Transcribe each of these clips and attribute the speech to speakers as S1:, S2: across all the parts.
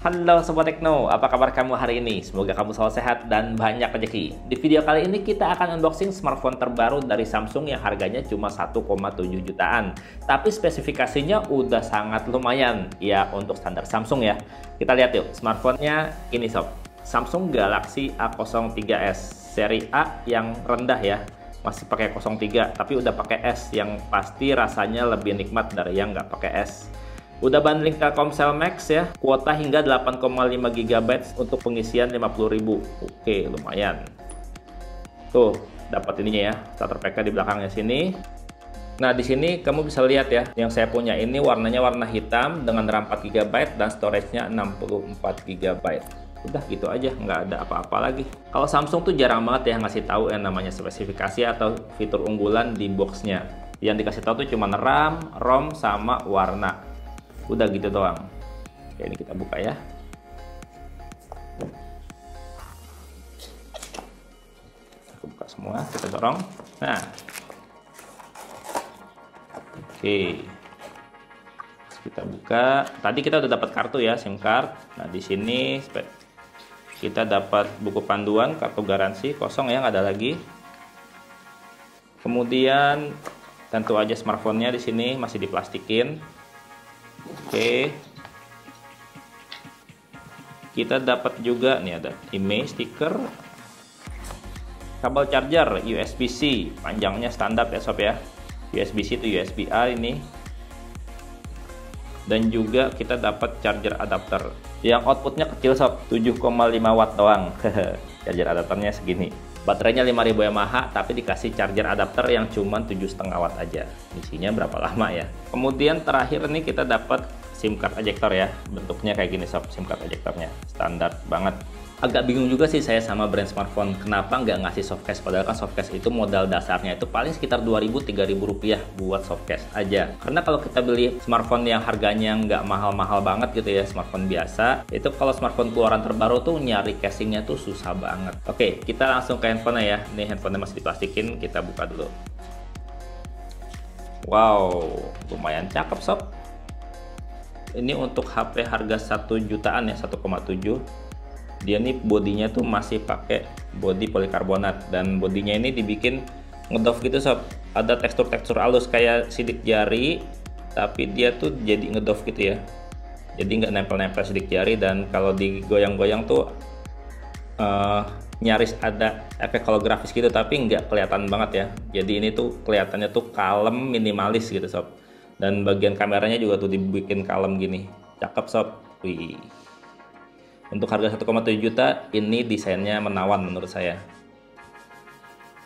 S1: Halo Sobat Tekno, apa kabar kamu hari ini? Semoga kamu selalu sehat dan banyak rezeki. Di video kali ini kita akan unboxing smartphone terbaru dari Samsung yang harganya cuma 1,7 jutaan. Tapi spesifikasinya udah sangat lumayan ya untuk standar Samsung ya. Kita lihat yuk, smartphone-nya ini sob. Samsung Galaxy A03s seri A yang rendah ya. Masih pakai 03, tapi udah pakai S yang pasti rasanya lebih nikmat dari yang nggak pakai S. Udah bundling Telkomsel Max ya, kuota hingga 8,5 GB untuk pengisian 50.000. Oke, lumayan. Tuh, dapat ininya ya, starter pack di belakangnya sini. Nah, di sini kamu bisa lihat ya, yang saya punya ini warnanya warna hitam dengan RAM 4 GB dan storage-nya 64 GB. Udah gitu aja, nggak ada apa-apa lagi. Kalau Samsung tuh jarang banget ya ngasih tahu yang namanya spesifikasi atau fitur unggulan di boxnya. Yang dikasih tahu tuh cuma RAM, ROM, sama warna. Udah gitu doang. Oke, ini kita buka ya. Aku buka semua, kita dorong. Nah, oke, kita buka. Tadi kita udah dapat kartu ya, SIM card. Nah, di sini kita dapat buku panduan, kartu garansi kosong ya, nggak ada lagi. Kemudian tentu aja smartphone-nya di sini masih diplastikin. Oke, kita dapat juga nih ada image stiker, kabel charger USB-C, panjangnya standar ya sob ya, USB-C itu USB-A ini, dan juga kita dapat charger adapter yang outputnya kecil sob, 7,5 watt doang. Charger adapternya segini. Baterainya 5000 mAh tapi dikasih charger adapter yang cuma 7,5 watt aja. Isinya berapa lama ya? Kemudian terakhir nih kita dapat SIM card ejector ya. Bentuknya kayak gini sob, SIM card ejectornya. Standar banget. Agak bingung juga sih saya sama brand smartphone. Kenapa nggak ngasih softcase? Padahal kan softcase itu modal dasarnya itu paling sekitar 2.000-3.000 rupiah buat softcase aja. Karena kalau kita beli smartphone yang harganya nggak mahal-mahal banget gitu ya, smartphone biasa, itu kalau smartphone keluaran terbaru tuh nyari casingnya tuh susah banget. Oke, kita langsung ke handphonenya ya. Ini handphonenya masih diplastikin, kita buka dulu. Wow, lumayan cakep sob. Ini untuk HP harga 1 jutaan ya, 1,7. Dia nih bodinya tuh masih pakai body polikarbonat dan bodinya ini dibikin ngedoff gitu sob. Ada tekstur-tekstur halus kayak sidik jari, tapi dia tuh jadi ngedoff gitu ya. Jadi nggak nempel-nempel sidik jari, dan kalau digoyang-goyang tuh nyaris ada efek holografis gitu, tapi nggak kelihatan banget ya. Jadi ini tuh kelihatannya tuh kalem, minimalis gitu sob. Dan bagian kameranya juga tuh dibikin kalem gini. Cakep sob. Wih. Untuk harga 1,7 juta, ini desainnya menawan menurut saya.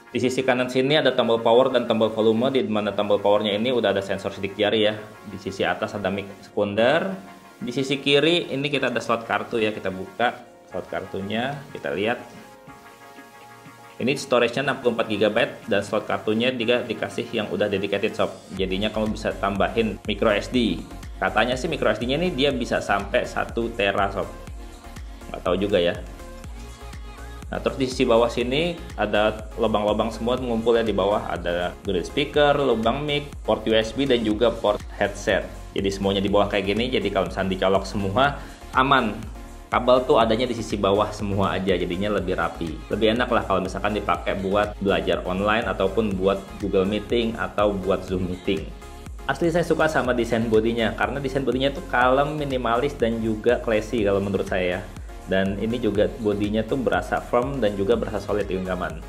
S1: Di sisi kanan sini ada tombol power dan tombol volume, di mana tombol powernya ini udah ada sensor sidik jari ya. Di sisi atas ada mic sekunder. Di sisi kiri ini kita ada slot kartu ya, kita buka slot kartunya, kita lihat. Ini storage-nya 64 GB dan slot kartunya juga dikasih yang udah dedicated sob. Jadinya kamu bisa tambahin micro SD. Katanya sih micro SD-nya ini dia bisa sampai 1 tera sob. Nggak tahu juga ya. Nah, terus di sisi bawah sini ada lubang-lubang semua ngumpul ya. Di bawah ada grill speaker, lubang mic, port USB, dan juga port headset. Jadi semuanya di bawah kayak gini, jadi kalau misalnya dicolok semua aman. Kabel tuh adanya di sisi bawah semua aja, jadinya lebih rapi. Lebih enak lah kalau misalkan dipakai buat belajar online ataupun buat Google Meeting atau buat Zoom Meeting. Asli saya suka sama desain bodinya, karena desain bodinya tuh kalem, minimalis, dan juga classy kalau menurut saya. Dan ini juga bodinya tuh berasa firm dan juga berasa solid di genggaman.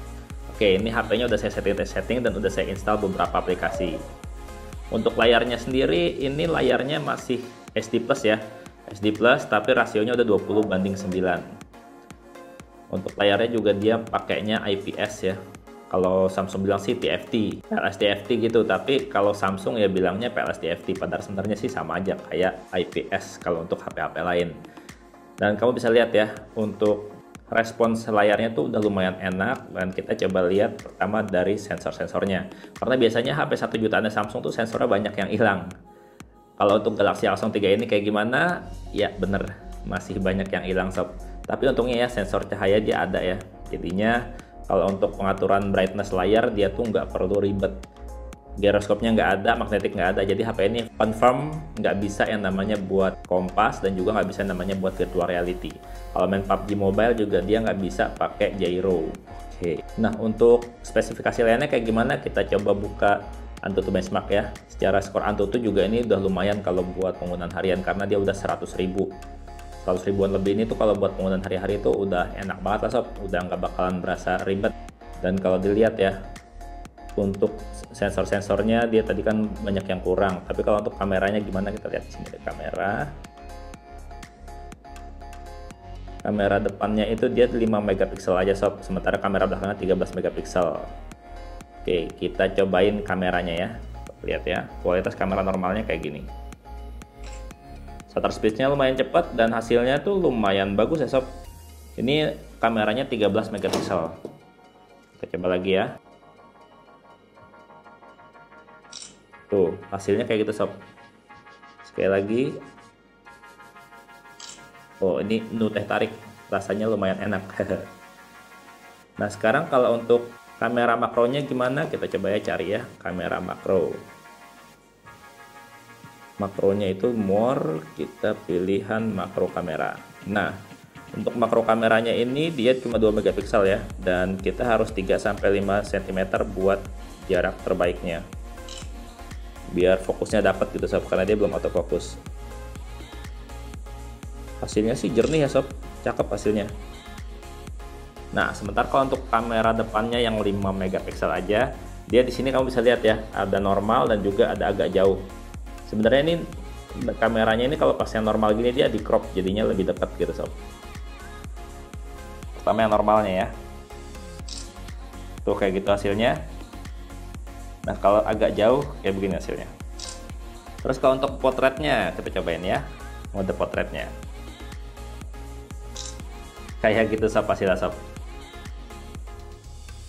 S1: Oke, ini HP-nya udah saya setting dan udah saya install beberapa aplikasi. Untuk layarnya sendiri, ini layarnya masih SD Plus ya. SD Plus tapi rasionya udah 20:9. Untuk layarnya juga dia pakainya IPS ya. Kalau Samsung bilang sih TFT, PLS TFT gitu, tapi kalau Samsung ya bilangnya PLS TFT. Padahal sebenarnya sih sama aja kayak IPS kalau untuk HP-HP lain. Dan kamu bisa lihat ya, untuk respons layarnya tuh udah lumayan enak. Dan kita coba lihat pertama dari sensor-sensornya. Karena biasanya HP 1 jutaan Samsung tuh sensornya banyak yang hilang. Kalau untuk Galaxy A03 ini kayak gimana? Ya bener, masih banyak yang hilang sob. Tapi untungnya ya sensor cahaya dia ada ya. Jadinya kalau untuk pengaturan brightness layar dia tuh nggak perlu ribet. Giroskopnya nggak ada, magnetik nggak ada, jadi HP ini confirm nggak bisa yang namanya buat kompas dan juga nggak bisa yang namanya buat virtual reality. Kalau main PUBG Mobile juga dia nggak bisa pakai gyro. Oke. Nah, untuk spesifikasi lainnya kayak gimana, kita coba buka Antutu benchmark ya. Secara skor Antutu juga ini udah lumayan kalau buat penggunaan harian karena dia udah 100 ribu. 100 ribuan lebih ini tuh kalau buat penggunaan hari-hari itu udah enak banget lah sob, udah nggak bakalan berasa ribet. Dan kalau dilihat ya, untuk sensor-sensornya dia tadi kan banyak yang kurang, tapi kalau untuk kameranya gimana, kita lihat di sini ada kamera depannya itu dia 5 megapiksel aja sob, sementara kamera belakangnya 13 megapiksel. Oke, kita cobain kameranya ya. Lihat ya, kualitas kamera normalnya kayak gini. Shutter speednya lumayan cepat dan hasilnya tuh lumayan bagus ya sob. Ini kameranya 13 megapiksel. Kita coba lagi ya. Tuh, hasilnya kayak gitu sob. Sekali lagi. Oh, ini nu teh tarik, rasanya lumayan enak. Nah, sekarang kalau untuk kamera makronya gimana? Kita coba ya cari ya, kamera makro. Makronya itu more, kita pilihan makro kamera. Nah, untuk makro kameranya ini dia cuma 2 megapiksel ya, dan kita harus 3-5 cm buat jarak terbaiknya. Biar fokusnya dapat gitu sob, karena dia belum autofocus. Hasilnya sih jernih ya sob, cakep hasilnya. Nah, sementara kalau untuk kamera depannya yang 5 megapiksel aja, dia di sini kamu bisa lihat ya, ada normal dan juga ada agak jauh. Sebenarnya ini kameranya ini kalau pas yang normal gini dia di crop, jadinya lebih dekat gitu sob. Pertama yang normalnya ya. Tuh kayak gitu hasilnya. Nah, kalau agak jauh kayak begini hasilnya. Terus kalau untuk potretnya kita cobain ya, mode potretnya. Kayak gitu sob hasilnya sob.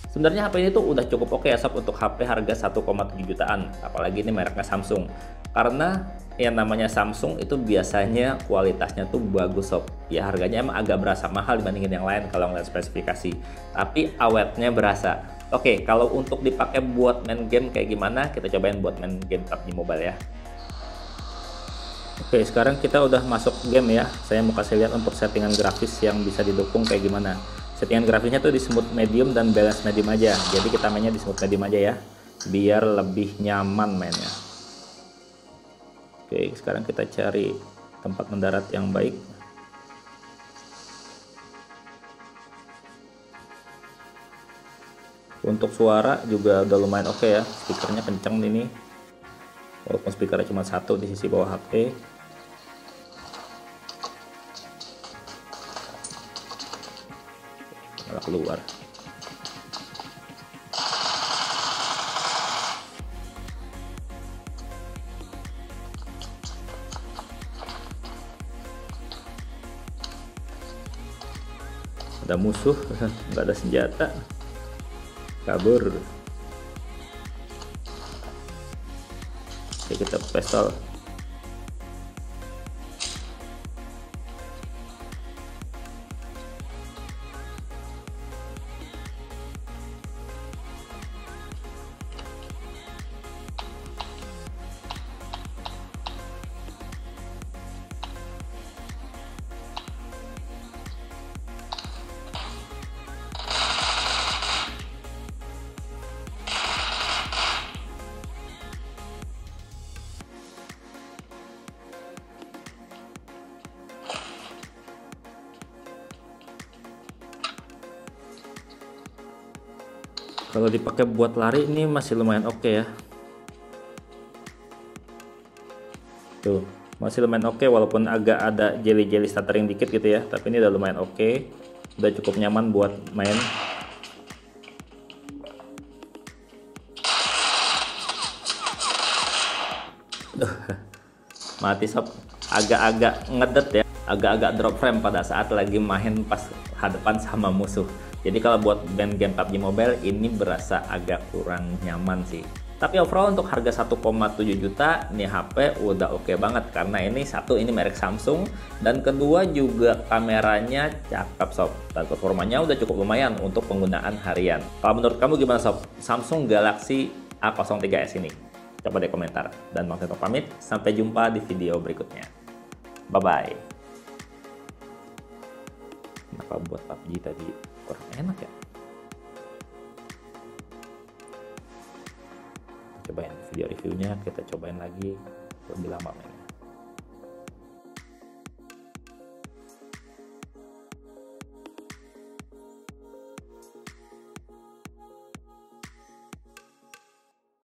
S1: Sebenarnya HP ini tuh udah cukup oke ya sob untuk HP harga 1,7 jutaan, apalagi ini mereknya Samsung. Karena yang namanya Samsung itu biasanya kualitasnya tuh bagus sob. Ya harganya emang agak berasa mahal dibandingin yang lain kalau ngeliat spesifikasi, tapi awetnya berasa. Oke, kalau untuk dipakai buat main game kayak gimana, kita cobain buat main game PUBG Mobile ya. Oke, sekarang kita udah masuk game ya. Saya mau kasih lihat untuk settingan grafis yang bisa didukung kayak gimana. Settingan grafisnya tuh di smooth medium dan balance medium aja. Jadi kita mainnya di smooth medium aja ya, biar lebih nyaman mainnya. Oke, sekarang kita cari tempat mendarat yang baik. Untuk suara juga udah lumayan oke ya. Speakernya kenceng ini. Walaupun speakernya cuma satu di sisi bawah HP. Malah keluar. Ada musuh, nggak ada senjata. Kabur. Oke, kita pistol. Kalau dipakai buat lari ini masih lumayan oke ya. Tuh, masih lumayan oke walaupun agak ada jelly-jelly stuttering dikit gitu ya, tapi ini udah lumayan oke. Udah cukup nyaman buat main. Mati sob, agak-agak ngedet ya, agak-agak drop frame pada saat lagi main pas hadapan sama musuh. Jadi kalau buat main game PUBG Mobile ini berasa agak kurang nyaman sih. Tapi overall untuk harga 1,7 juta ini HP udah oke banget, karena ini satu, ini merek Samsung, dan kedua juga kameranya cakep sob, dan performanya udah cukup lumayan untuk penggunaan harian. Kalau menurut kamu gimana sob? Samsung Galaxy A03S ini? Coba di komentar. Dan Bang Seto pamit, sampai jumpa di video berikutnya. Bye-bye. Kenapa buat PUBG tadi kurang enak ya? Cobain video reviewnya, kita cobain lagi lebih lama mainnya.